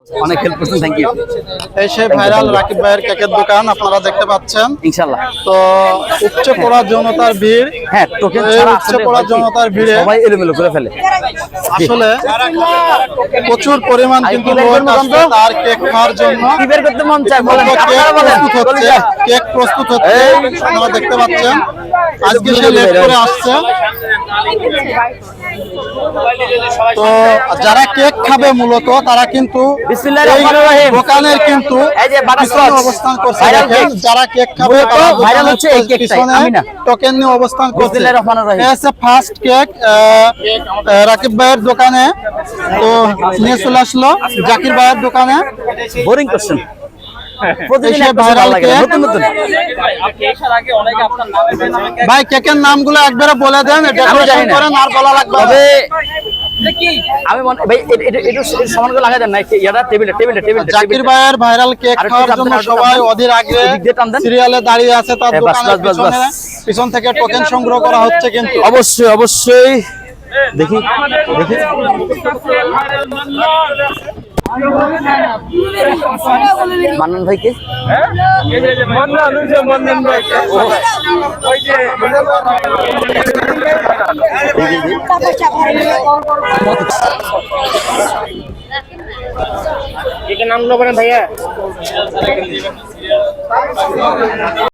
অনেক হেল্প করছেন, thank you. এই সেই ভাইরাল রাকিব ভাইয়ের কেকের দোকান আপনারা দেখতে পাচ্ছেন। ইনশাআল্লাহ। তো উপচে পড়া জনতার ভিড়, হ্যাঁ, টোকেন এই ছাড়া উপচে পড়া জনতার ভিড়ে সবাই এলোমেলো করে ফেলে। আসলে প্রচুর পরিমাণ কিন্তু লোক আসছে তার কেক খাওয়ার জন্য। কি বের করতে মন চায় বলেন, কেক আপনারা বলেন। প্রস্তুত হচ্ছে, কেক প্রস্তুত হচ্ছে, আপনারা দেখতে পাচ্ছেন। আজকে সে লেট করে আসছে। তো যারা কেক খাবে মূলত তারা কিন্তু বিসমিল্লাহির এই রহমানির রহিম। দোকানের কিন্তু এই যে পিছনে বাটারস্কচ অবস্থান করছে। ভাইরাল দেখেন, কেক। যারা কেক খাবে মূলত তারা ভাইরাল দোকানের হচ্ছে এই কেকটাই, পিছনে আমি না। টোকেন নিয়ে অবস্থান করছে। বিসমিল্লাহির রহমানির রহিম। এই হচ্ছে ফার্স্ট কেক রাকিব ভাইয়ের দোকানে। তো নিয়ে চলে আসলো জাকির ভাইয়ের দোকানে। বোরিং কোশ্চেন, প্রতিদিন এই একটা ভাইরাল ভালো লাগে, কেক। নতুন নতুন। ভাই কেকের নামগুলো একবারে বলে দেন, জানি ডেকোরেশন না। করেন, আর বলা লাগবে না। তবে আমি ভাই একটু সমান করে লাগা দেন না, ইয়াটা টেবিলে টেবিলে টেবিলে। জাকির ভাইয়ের ভাইরাল কেক আরেকটু খাওয়ার টান জন্য দেন, আরেকটু সবাই টান দেন। অধীর আগে এদিক দিয়ে টান দেন। সিরিয়ালে দাঁড়িয়ে আছে তার হ্যাঁ, বাস, দোকানের বাস, বাস, পিছনে। বাস। পিছন থেকে টোকেন সংগ্রহ করা হচ্ছে কিন্তু। অবশ্যই অবশ্যই দেখি দেখি। মান্নান ভাইকে নাম ভাইয়া